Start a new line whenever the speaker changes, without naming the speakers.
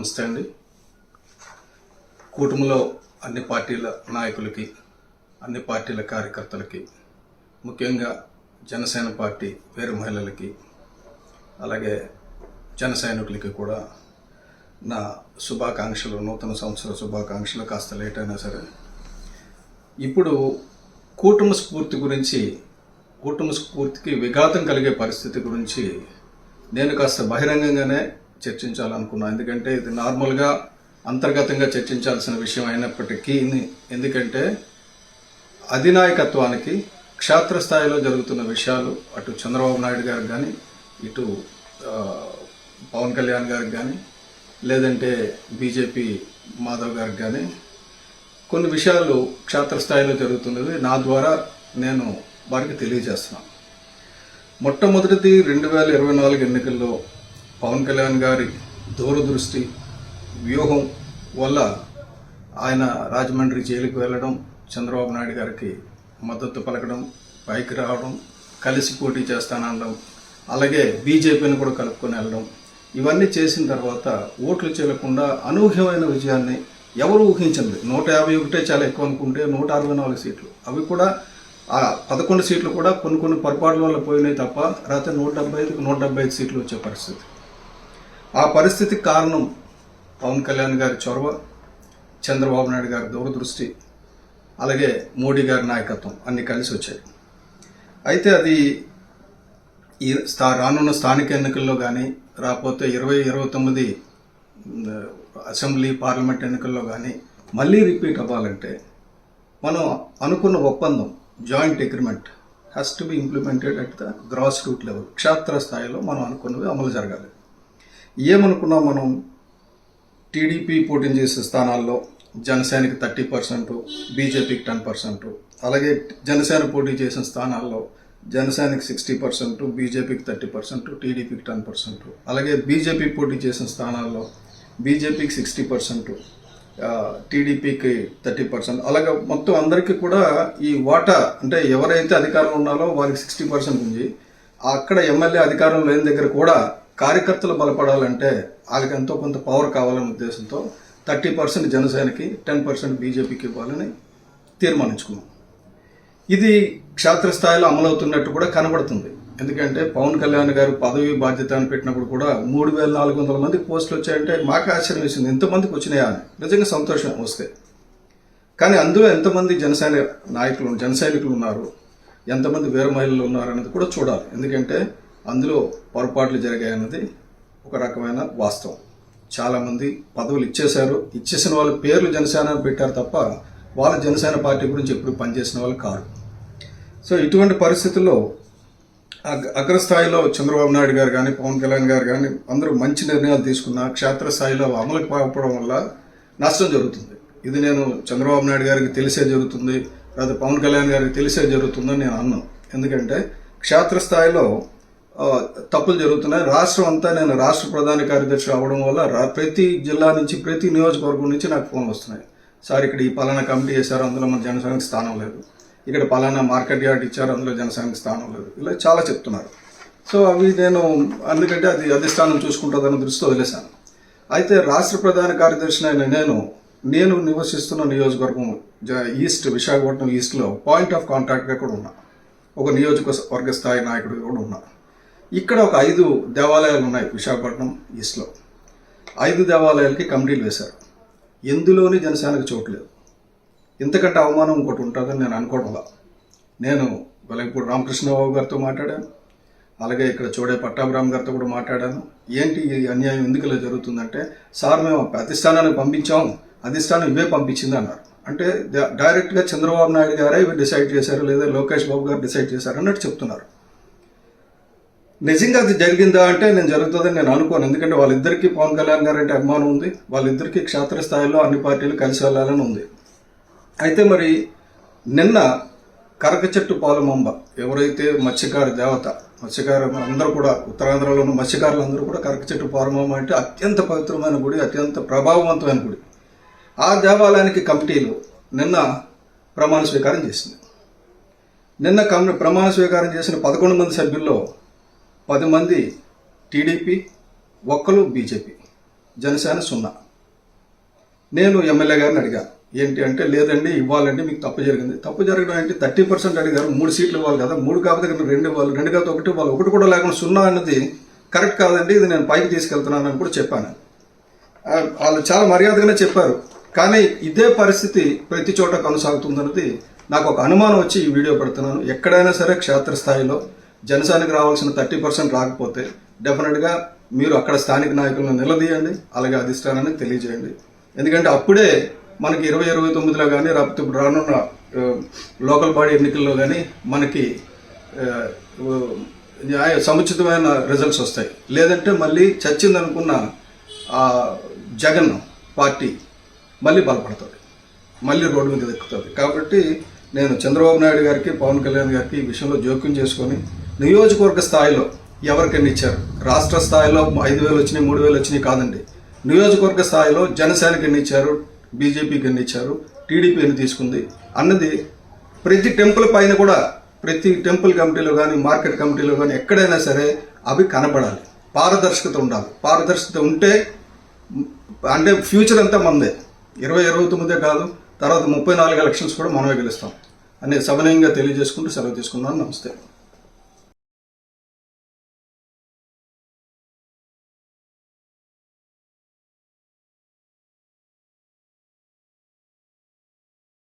నమస్తే అండి. కూటమిలో అన్ని పార్టీల నాయకులకి, అన్ని పార్టీల కార్యకర్తలకి, ముఖ్యంగా జనసేన పార్టీ వీర మహిళలకి, అలాగే జన సైనికులకి కూడా నా శుభాకాంక్షలు, నూతన సంవత్సర శుభాకాంక్షలు. కాస్త లేట్ అయినా సరే, ఇప్పుడు కూటమి స్ఫూర్తికి విఘాతం కలిగే పరిస్థితి గురించి నేను కాస్త బహిరంగంగానే చర్చించాలనుకున్నాను. ఎందుకంటే ఇది నార్మల్గా అంతర్గతంగా చర్చించాల్సిన విషయం అయినప్పటికీ, ఎందుకంటే అధినాయకత్వానికి క్షేత్రస్థాయిలో జరుగుతున్న విషయాలు అటు చంద్రబాబు నాయుడు గారికి కానీ, ఇటు పవన్ కళ్యాణ్ గారికి కానీ, లేదంటే బీజేపీ మాధవ్ గారికి కానీ కొన్ని విషయాలు క్షేత్రస్థాయిలో జరుగుతున్నది నా ద్వారా నేను వారికి తెలియజేస్తున్నాను. మొట్టమొదటిది 2024 ఎన్నికల్లో పవన్ కళ్యాణ్ గారి దూరదృష్టి వ్యూహం వల్ల ఆయన రాజమండ్రి జైలుకు వెళ్ళడం, చంద్రబాబు నాయుడు గారికి మద్దతు పలకడం, పైకి రావడం, కలిసి పోటీ చేస్తానడం, అలాగే బీజేపీని కూడా కలుపుకొని వెళ్ళడం, ఇవన్నీ చేసిన తర్వాత ఓట్లు చెల్లకుండా అనూహ్యమైన విజయాన్ని ఎవరు ఊహించింది. 151 చాలా ఎక్కువ అనుకుంటే 164 సీట్లు, అవి కూడా ఆ 11 సీట్లు కూడా కొన్ని పొరపాట్ల వల్ల పోయినాయి తప్ప, రాత్రి 175 సీట్లు వచ్చే పరిస్థితి. ఆ పరిస్థితికి కారణం పవన్ కళ్యాణ్ గారి చొరవ, చంద్రబాబు నాయుడు గారి దూరదృష్టి, అలాగే మోడీ గారి నాయకత్వం అన్నీ కలిసి వచ్చాయి. అయితే అది ఈ రానున్న స్థానిక ఎన్నికల్లో కానీ, రాకపోతే 2029 అసెంబ్లీ పార్లమెంట్ ఎన్నికల్లో కానీ మళ్ళీ రిపీట్ అవ్వాలంటే మనం అనుకున్న ఒప్పందం, joint agreement has to be implemented at the grass root level. క్షేత్ర స్థాయిలో మనం అనుకున్నవి అమలు జరగాలి. ఏమనుకున్నాం మనం? టీడీపీ పోటీ చేసే స్థానాల్లో జనసేనకి 30%, బీజేపీకి 10%, అలాగే జనసేన పోటీ చేసిన స్థానాల్లో జనసేనకి 60%, బీజేపీకి 30%, టీడీపీకి 10%, అలాగే బీజేపీ పోటీ చేసిన స్థానాల్లో బీజేపీకి 60%, టీడీపీకి 30%, అలాగే మొత్తం అందరికీ కూడా ఈ వాటా, అంటే ఎవరైతే అధికారంలో ఉన్నారో వారికి 60% ఉంది. అక్కడ ఎమ్మెల్యే అధికారం లేని దగ్గర కూడా కార్యకర్తలు బలపడాలంటే వాళ్ళకి ఎంతో కొంత పవర్ కావాలనే ఉద్దేశంతో 30% జనసేనకి, 10% బీజేపీకి ఇవ్వాలని తీర్మానించుకున్నాం. ఇది క్షేత్రస్థాయిలో అమలవుతున్నట్టు కూడా కనబడుతుంది. ఎందుకంటే పవన్ కళ్యాణ్ గారు పదవి బాధ్యత అని పెట్టినప్పుడు కూడా 3400 మంది పోస్టులు వచ్చాయంటే మాకు ఆశ్చర్యం వేసింది. ఎంతమందికి వచ్చినాయా అని. నిజంగా సంతోషం వస్తే. కానీ అందులో ఎంతమంది జన సైనికులు ఉన్నారు, ఎంతమంది వీర మహిళలు ఉన్నారు అనేది కూడా చూడాలి. ఎందుకంటే అందులో పొరపాట్లు జరిగాయన్నది ఒక రకమైన వాస్తవం. చాలామంది పదవులు ఇచ్చేసిన వాళ్ళ పేర్లు జనసేన పెట్టారు తప్ప వాళ్ళ జనసేన పార్టీ గురించి ఎప్పుడు పనిచేసిన వాళ్ళు కాదు. సో ఇటువంటి పరిస్థితుల్లో అగ్రస్థాయిలో చంద్రబాబు నాయుడు గారు కానీ, పవన్ కళ్యాణ్ గారు కానీ అందరూ మంచి నిర్ణయాలు తీసుకున్న క్షేత్రస్థాయిలో అమలుకి పాకపోవడం వల్ల నష్టం జరుగుతుంది. ఇది నేను చంద్రబాబు నాయుడు గారికి తెలిసే జరుగుతుంది, లేదా పవన్ కళ్యాణ్ గారికి తెలిసే జరుగుతుందని నేను అన్నాను. ఎందుకంటే క్షేత్రస్థాయిలో తప్పులు జరుగుతున్నాయి. రాష్ట్రం అంతా, నేను రాష్ట్ర ప్రధాన కార్యదర్శి అవడం వల్ల ప్రతి జిల్లా నుంచి, ప్రతి నియోజకవర్గం నుంచి నాకు ఫోన్లు వస్తున్నాయి. సార్, ఇక్కడ ఈ పలానా కమిటీ చేశారు, అందులో మన జనసేనకి స్థానం లేదు. ఇక్కడ పలానా మార్కెట్ యార్డ్ ఇచ్చారు, అందులో జనసేనకి స్థానం లేదు. ఇలా చాలా చెప్తున్నారు. సో అవి నేను అందుకంటే అది అధిష్టానం చూసుకుంటుందన్న దృష్టితో వదిలేశాను. అయితే రాష్ట్ర ప్రధాన కార్యదర్శి అయిన నేను నివసిస్తున్న నియోజకవర్గం ఈస్ట్, విశాఖపట్నం ఈస్ట్లో పాయింట్ ఆఫ్ కాంటాక్ట్గా కూడా ఉన్నా. ఒక నియోజకవర్గ స్థాయి నాయకుడిగా కూడా ఉన్నా. ఇక్కడ ఒక 5 దేవాలయాలు ఉన్నాయి విశాఖపట్నం ఈస్ట్లో. 5 దేవాలయాలకి కమిటీలు వేశారు. ఎందులోని జనసేనకు చోట్లేదు. ఇంతకంటే అవమానం ఇంకోటి ఉంటుందని నేను అనుకోవడంలా. నేను వెలగపూడి రామకృష్ణబాబు గారితో మాట్లాడాను, అలాగే ఇక్కడ చోడే పట్టాభిరామ్ గారితో కూడా మాట్లాడాను. ఏంటి ఈ అన్యాయం ఎందుకు ఇలా జరుగుతుందంటే, సార్ మేము అధిష్టానానికి పంపించాం, అధిష్టానం ఇవే పంపించింది అన్నారు. అంటే డైరెక్ట్గా చంద్రబాబు నాయుడు గారే ఇవి డిసైడ్ చేశారు, లేదా లోకేష్ బాబు గారు డిసైడ్ చేశారు అన్నట్టు చెప్తున్నారు. నిజంగా అది జరిగిందా అంటే నేను జరుగుతుందని నేను అనుకోను. ఎందుకంటే వాళ్ళిద్దరికీ పవన్ కళ్యాణ్ గారు అంటే అభిమానం ఉంది, వాళ్ళిద్దరికీ క్షేత్రస్థాయిలో అన్ని పార్టీలు కలిసి వెళ్ళాలని ఉంది. అయితే మరి నిన్న కరకచెట్టు పాలమంబ, ఎవరైతే మత్స్యకార దేవత, మత్స్యకారు అందరూ కూడా, ఉత్తరాంధ్రలో ఉన్న మత్స్యకారులు అందరూ కూడా కరకచెట్టు పాలమంబ అంటే అత్యంత పవిత్రమైన గుడి, అత్యంత ప్రభావవంతమైన గుడి. ఆ దేవాలయానికి కమిటీలు నిన్న ప్రమాణ స్వీకారం చేసింది. నిన్న ప్రమాణ స్వీకారం చేసిన 11 మంది సభ్యుల్లో 10 మంది టీడీపీ, ఒక్కరు బీజేపీ. జనసేన 0. నేను ఎమ్మెల్యే గారిని అడిగా, ఏంటి అంటే లేదండి ఇవ్వాలండి, మీకు తప్పు జరిగింది. తప్పు జరగడం ఏంటి, 30% అడిగారు, 3 సీట్లు ఇవ్వాలి కదా, 3 కాకపోతే 2 ఇవ్వాలి, 2 కాకపోతే 1 ఇవ్వాలి, 1 కూడా లేకుండా 0 అన్నది కరెక్ట్ కాదండి, ఇది నేను పైకి తీసుకెళ్తున్నాను అని కూడా చెప్పాను. వాళ్ళు చాలా మర్యాదగానే చెప్పారు. కానీ ఇదే పరిస్థితి ప్రతి చోట కొనసాగుతుందన్నది నాకు ఒక అనుమానం వచ్చి ఈ వీడియో పెడుతున్నాను. ఎక్కడైనా సరే క్షేత్రస్థాయిలో జనసేనకు రావాల్సిన 30% రాకపోతే డెఫినెట్గా మీరు అక్కడ స్థానిక నాయకులను నిలదీయండి, అలాగే అధిష్టానాన్ని తెలియజేయండి. ఎందుకంటే అప్పుడే మనకి 2029లో కానీ లేకపోతే ఇప్పుడు రానున్న లోకల్ బాడీ ఎన్నికల్లో కానీ మనకి సముచితమైన రిజల్ట్స్ వస్తాయి. లేదంటే మళ్ళీ చచ్చిందనుకున్న జగన్ పార్టీ మళ్ళీ బలపడుతుంది, మళ్ళీ రోడ్డు మీద ఎక్కుతుంది. కాబట్టి నేను చంద్రబాబు నాయుడు గారికి, పవన్ కళ్యాణ్ గారికి ఈ విషయంలో జోక్యం చేసుకొని నియోజకవర్గ స్థాయిలో ఎవరికైనా ఇచ్చారు, రాష్ట్ర స్థాయిలో 5,000 వచ్చినాయి 3,000 వచ్చినాయి కాదండి, నియోజకవర్గ స్థాయిలో జనసేనకి ఎన్ని ఇచ్చారు, బీజేపీకి ఎన్ని ఇచ్చారు, టీడీపీ ఎన్ని తీసుకుంది అన్నది ప్రతి టెంపుల్ పైన కూడా, ప్రతి టెంపుల్ కమిటీలో కానీ మార్కెట్ కమిటీలో కానీ ఎక్కడైనా సరే అవి కనబడాలి. పారదర్శకత ఉండాలి. పారదర్శకత ఉంటే అంటే ఫ్యూచర్ అంతా మనదే, 2029 కాదు, తర్వాత 34 ఎలక్షన్స్ కూడా మనమే గెలుస్తాం అనేది సవినయంగా తెలియజేసుకుంటూ సెలవు తీసుకున్నాను. నమస్తే.